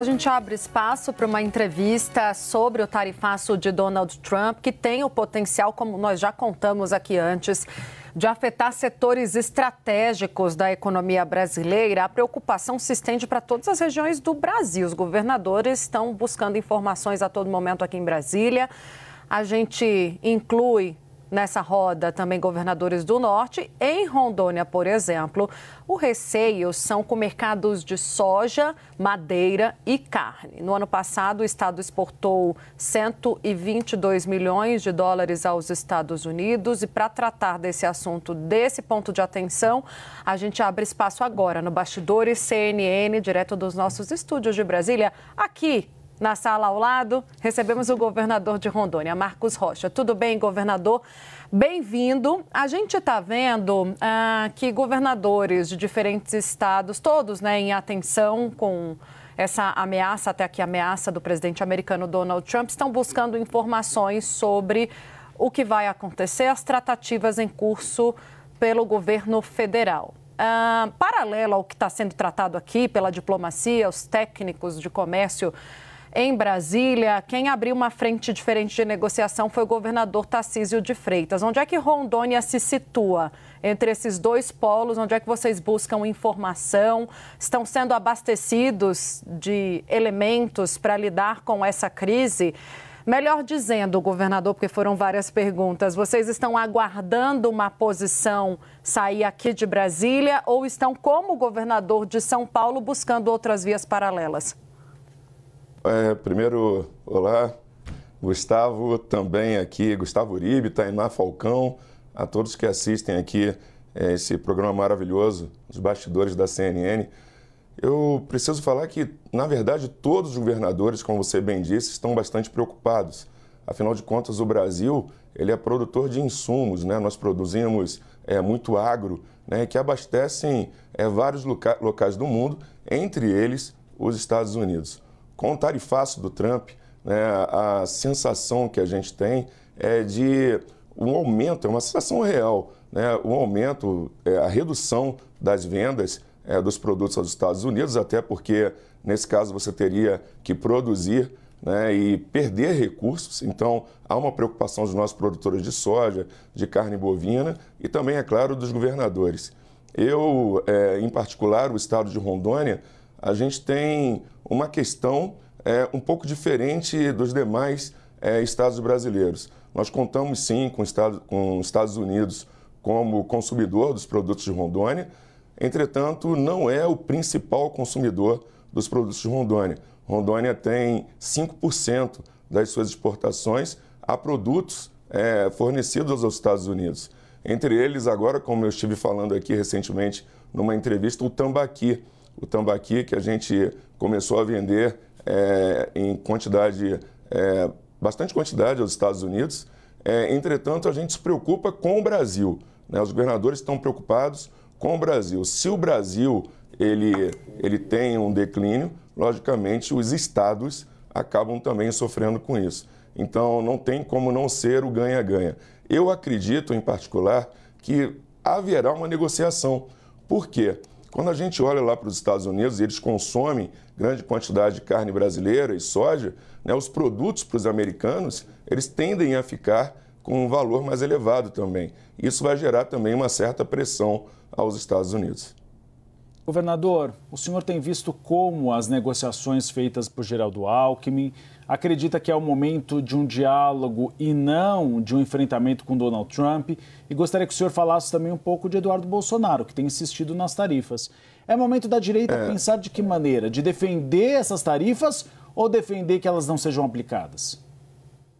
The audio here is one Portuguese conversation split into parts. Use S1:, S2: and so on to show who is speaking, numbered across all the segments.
S1: A gente abre espaço para uma entrevista sobre o tarifaço de Donald Trump, que tem o potencial, como nós já contamos aqui antes, de afetar setores estratégicos da economia brasileira. A preocupação se estende para todas as regiões do Brasil. Os governadores estão buscando informações a todo momento aqui em Brasília. A gente inclui nessa roda também governadores do Norte. Em Rondônia, por exemplo, o receio são com mercados de soja, madeira e carne. No ano passado, o estado exportou 122 milhões de dólares aos Estados Unidos. E para tratar desse assunto, desse ponto de atenção, a gente abre espaço agora no Bastidores CNN, direto dos nossos estúdios de Brasília, aqui na sala ao lado, recebemos o governador de Rondônia, Marcos Rocha. Tudo bem, governador? Bem-vindo. A gente está vendo que governadores de diferentes estados, todos em atenção com essa ameaça, até aqui a ameaça do presidente americano Donald Trump, estão buscando informações sobre o que vai acontecer, as tratativas em curso pelo governo federal. Paralelo ao que está sendo tratado aqui pela diplomacia, os técnicos de comércio em Brasília, quem abriu uma frente diferente de negociação foi o governador Tarcísio de Freitas. Onde é que Rondônia se situa entre esses dois polos? Onde é que vocês buscam informação? Estão sendo abastecidos de elementos para lidar com essa crise? Melhor dizendo, governador, porque foram várias perguntas, vocês estão aguardando uma posição sair aqui de Brasília ou estão, como governador de São Paulo, buscando outras vias paralelas?
S2: Primeiro, olá, Gustavo, também aqui, Gustavo Uribe, Tainá Falcão, a todos que assistem aqui esse programa maravilhoso, os bastidores da CNN. Eu preciso falar que, na verdade, todos os governadores, como você bem disse, estão bastante preocupados. Afinal de contas, o Brasil, ele é produtor de insumos, né? Nós produzimos muito agro, né? Que abastecem vários locais do mundo, entre eles os Estados Unidos. Com o tarifaço do Trump, né, a sensação que a gente tem é de um aumento, é uma sensação real, né, um aumento, a redução das vendas dos produtos aos Estados Unidos, até porque, nesse caso, você teria que produzir, né, e perder recursos. Então, há uma preocupação dos nossos produtores de soja, de carne bovina e também, é claro, dos governadores. Eu, em particular, o estado de Rondônia, a gente tem uma questão um pouco diferente dos demais estados brasileiros. Nós contamos, sim, com os Estados Unidos como consumidor dos produtos de Rondônia, entretanto, não é o principal consumidor dos produtos de Rondônia. Rondônia tem 5% das suas exportações a produtos fornecidos aos Estados Unidos. Entre eles, agora, como eu estive falando aqui recentemente numa entrevista, o tambaqui. O tambaqui que a gente começou a vender em quantidade, bastante quantidade aos Estados Unidos. Entretanto, a gente se preocupa com o Brasil, né? Os governadores estão preocupados com o Brasil. Se o Brasil ele tem um declínio, logicamente os estados acabam também sofrendo com isso. Então, não tem como não ser o ganha-ganha. Eu acredito, em particular, que haverá uma negociação. Por quê? Quando a gente olha lá para os Estados Unidos e eles consomem grande quantidade de carne brasileira e soja, né, os produtos para os americanos, eles tendem a ficar com um valor mais elevado também. Isso vai gerar também uma certa pressão aos Estados Unidos.
S3: Governador, o senhor tem visto como as negociações feitas por Geraldo Alckmin, acredita que é o momento de um diálogo e não de um enfrentamento com Donald Trump? E gostaria que o senhor falasse também um pouco de Eduardo Bolsonaro, que tem insistido nas tarifas. É momento da direita pensar de que maneira? De defender essas tarifas ou defender que elas não sejam aplicadas?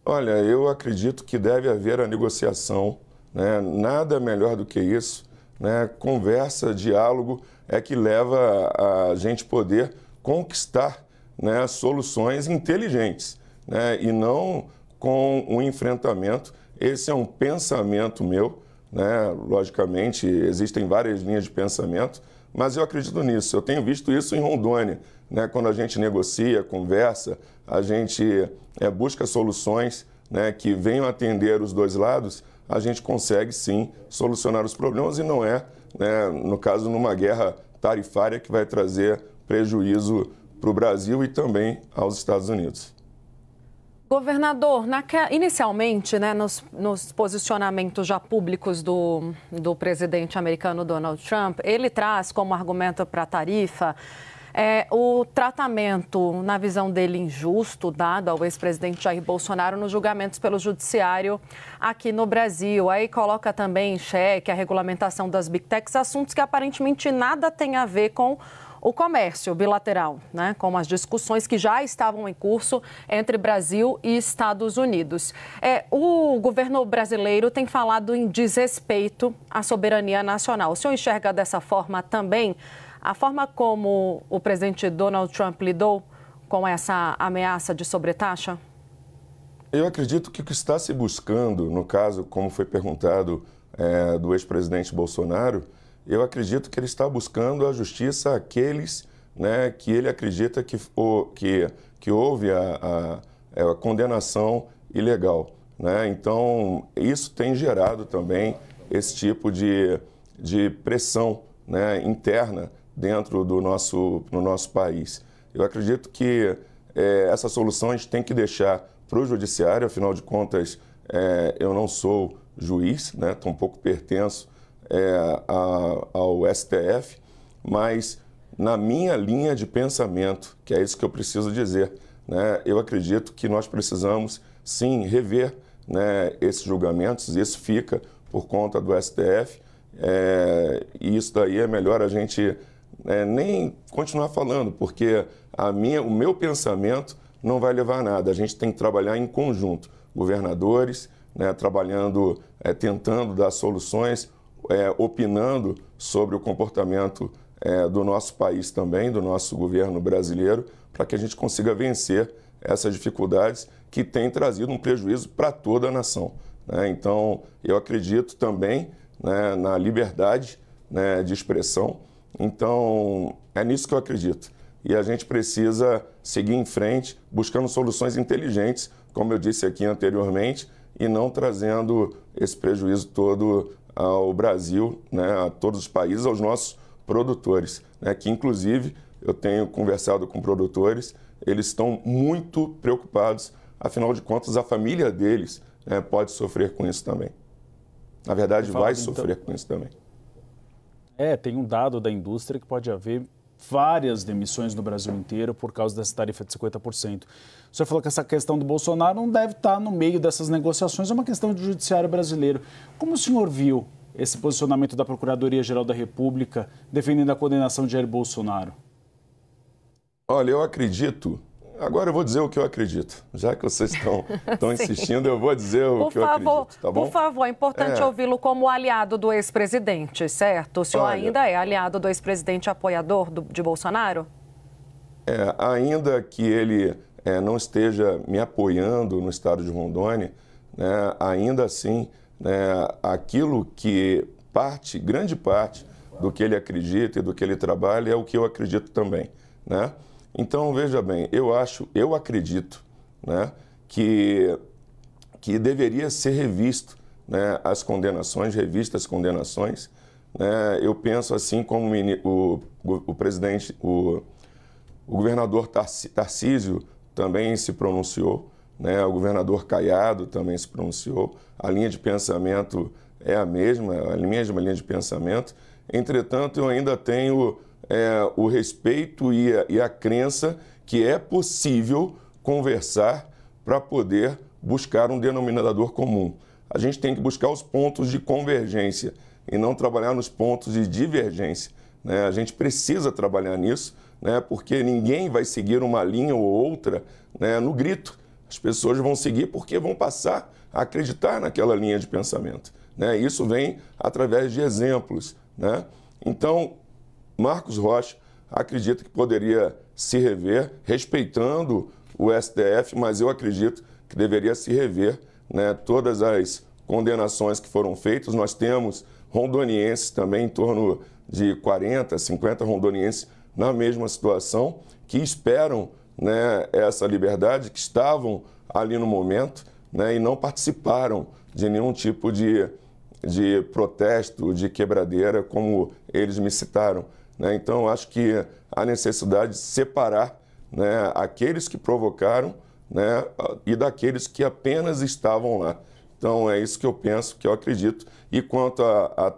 S2: Olha, eu acredito que deve haver a negociação, né? Nada melhor do que isso, né? Conversa, diálogo é que leva a gente poder conquistar, né, soluções inteligentes, né, e não com um enfrentamento. Esse é um pensamento meu, né? Logicamente, existem várias linhas de pensamento, mas eu acredito nisso. Eu tenho visto isso em Rondônia, né? Quando a gente negocia, conversa, a gente busca soluções, né, que venham atender os dois lados, a gente consegue, sim, solucionar os problemas e não no caso, numa guerra tarifária que vai trazer prejuízo para o Brasil e também aos Estados Unidos.
S1: Governador, inicialmente, né, nos posicionamentos já públicos do presidente americano Donald Trump, ele traz como argumento para a tarifa o tratamento, na visão dele, injusto dado ao ex-presidente Jair Bolsonaro nos julgamentos pelo judiciário aqui no Brasil. Aí coloca também em xeque a regulamentação das Big Techs, assuntos que aparentemente nada tem a ver com o comércio bilateral, né, como as discussões que já estavam em curso entre Brasil e Estados Unidos. O governo brasileiro tem falado em desrespeito à soberania nacional. O senhor enxerga dessa forma também a forma como o presidente Donald Trump lidou com essa ameaça de sobretaxa?
S2: Eu acredito que o que está se buscando, no caso, como foi perguntado do ex-presidente Bolsonaro, eu acredito que ele está buscando a justiça àqueles, né, que ele acredita que houve a condenação ilegal, né? Então, isso tem gerado também esse tipo de pressão, né, interna dentro no nosso país. Eu acredito que essa solução a gente tem que deixar para o judiciário, afinal de contas, eu não sou juiz, né, tampouco pertenço ao STF, mas na minha linha de pensamento, que é isso que eu preciso dizer, né, eu acredito que nós precisamos, sim, rever, né, esses julgamentos, isso fica por conta do STF, e isso daí é melhor a gente nem continuar falando, porque o meu pensamento não vai levar a nada, a gente tem que trabalhar em conjunto, governadores, né, trabalhando, tentando dar soluções, opinando sobre o comportamento do nosso país também, do nosso governo brasileiro, para que a gente consiga vencer essas dificuldades que têm trazido um prejuízo para toda a nação, né? Então, eu acredito também, né, na liberdade, né, de expressão. Então, é nisso que eu acredito. E a gente precisa seguir em frente, buscando soluções inteligentes, como eu disse aqui anteriormente, e não trazendo esse prejuízo todo ao Brasil, né, a todos os países, aos nossos produtores, né, que inclusive eu tenho conversado com produtores, eles estão muito preocupados, afinal de contas a família deles, né, pode sofrer com isso também. Na verdade, vai sofrer com isso também.
S3: Tem um dado da indústria que pode haver várias demissões no Brasil inteiro por causa dessa tarifa de 50%. O senhor falou que essa questão do Bolsonaro não deve estar no meio dessas negociações, é uma questão do judiciário brasileiro. Como o senhor viu esse posicionamento da Procuradoria-Geral da República defendendo a condenação de Jair Bolsonaro?
S2: Olha, eu acredito... Agora eu vou dizer o que eu acredito. Já que vocês estão insistindo, eu vou dizer o que eu acredito, tá bom?
S1: Por favor, é importante ouvi-lo como aliado do ex-presidente, certo? O senhor ainda é aliado do ex-presidente apoiador de Bolsonaro?
S2: Ainda que ele não esteja me apoiando no estado de Rondônia, né, ainda assim, né, aquilo que grande parte do que ele acredita e do que ele trabalha é o que eu acredito também, né? Então, veja bem, eu acredito, né, que deveria ser revisto, né, as condenações, né? Eu penso assim como o presidente, o governador Tarcísio também se pronunciou, né, o governador Caiado também se pronunciou, a linha de pensamento é a mesma linha de pensamento, entretanto, eu ainda tenho o respeito e a crença que é possível conversar para poder buscar um denominador comum. A gente tem que buscar os pontos de convergência e não trabalhar nos pontos de divergência, né? A gente precisa trabalhar nisso, né? Porque ninguém vai seguir uma linha ou outra, né, no grito. As pessoas vão seguir porque vão passar a acreditar naquela linha de pensamento, né? Isso vem através de exemplos, né? Então, Marcos Rocha acredita que poderia se rever, respeitando o STF, mas eu acredito que deveria se rever, né, todas as condenações que foram feitas. Nós temos rondonienses também, em torno de 40, 50 rondonienses na mesma situação, que esperam, né, essa liberdade, que estavam ali no momento, né, e não participaram de nenhum tipo de protesto, de quebradeira, como eles me citaram, né? Então, acho que há necessidade de separar né, aqueles que provocaram, né, e daqueles que apenas estavam lá. Então, é isso que eu penso, que eu acredito. E quanto à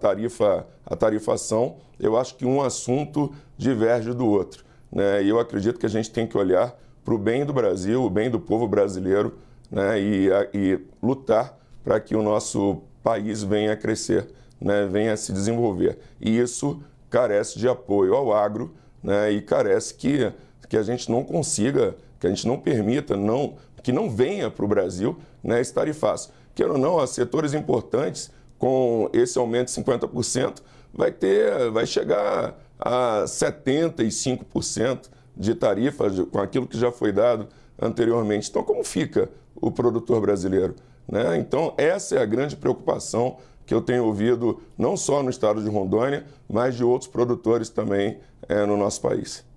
S2: tarifação, eu acho que um assunto diverge do outro, né? E eu acredito que a gente tem que olhar para o bem do Brasil, o bem do povo brasileiro, né? E lutar para que o nosso país venha a crescer, né? Venha a se desenvolver. E isso carece de apoio ao agro, né? E carece que a gente não consiga, que a gente não permita, que não venha para o Brasil, né, esse tarifaço. Queira ou não, setores importantes, com esse aumento de 50%, vai chegar a 75% de tarifas com aquilo que já foi dado anteriormente. Então, como fica o produtor brasileiro, né? Então, essa é a grande preocupação que eu tenho ouvido, não só no estado de Rondônia, mas de outros produtores também no nosso país.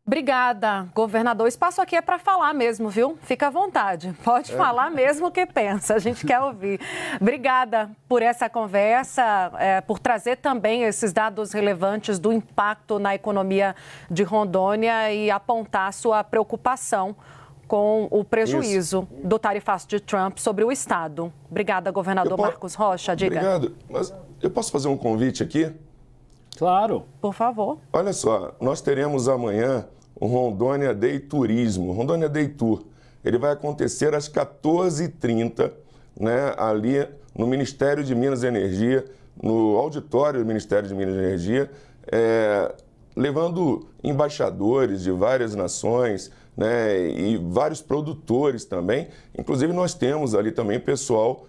S1: Obrigada, governador. O espaço aqui é para falar mesmo, viu? Fica à vontade. Pode falar mesmo o que pensa, a gente quer ouvir. Obrigada por essa conversa, por trazer também esses dados relevantes do impacto na economia de Rondônia e apontar sua preocupação com o prejuízo do tarifaço de Trump sobre o Estado. Obrigada, governador Marcos Rocha. Diga.
S2: Obrigado. Mas eu posso fazer um convite aqui?
S3: Claro.
S1: Por favor.
S2: Olha só, nós teremos amanhã o Rondônia Day Turismo, Rondônia Day Tour. Ele vai acontecer às 14h30, né, ali no Ministério de Minas e Energia, no auditório do Ministério de Minas e Energia, levando embaixadores de várias nações, né, e vários produtores também. Inclusive, nós temos ali também pessoal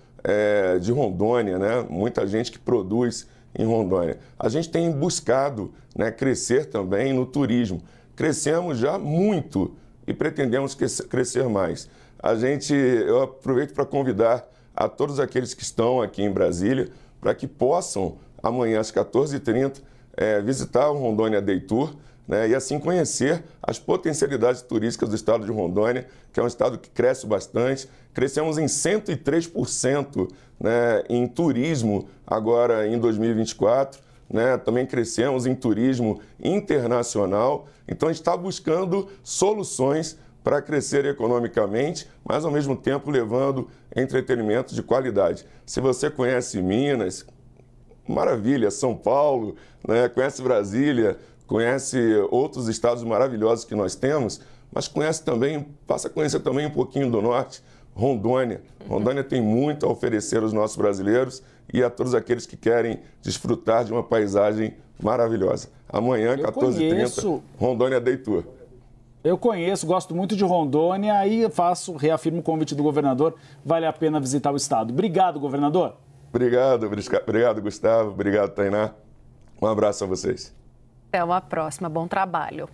S2: de Rondônia, né, muita gente que produz em Rondônia. A gente tem buscado, né, crescer também no turismo. Crescemos já muito e pretendemos crescer mais. Eu aproveito para convidar a todos aqueles que estão aqui em Brasília para que possam, amanhã às 14h30, visitar o Rondônia Day Tour, né, e assim conhecer as potencialidades turísticas do estado de Rondônia, que é um estado que cresce bastante. Crescemos em 103%, né, em turismo agora em 2024. Né? Também crescemos em turismo internacional. Então, a gente está buscando soluções para crescer economicamente, mas, ao mesmo tempo, levando entretenimento de qualidade. Se você conhece Minas, maravilha, São Paulo, né? Conhece Brasília, conhece outros estados maravilhosos que nós temos, mas passa a conhecer também um pouquinho do norte, Rondônia. Rondônia tem muito a oferecer aos nossos brasileiros e a todos aqueles que querem desfrutar de uma paisagem maravilhosa. Amanhã, 14h30, Rondônia Day Tour.
S3: Eu conheço, gosto muito de Rondônia, aí reafirmo o convite do governador, vale a pena visitar o estado. Obrigado, governador.
S2: Obrigado, Gustavo. Obrigado, Tainá. Um abraço a vocês.
S1: Até uma próxima. Bom trabalho.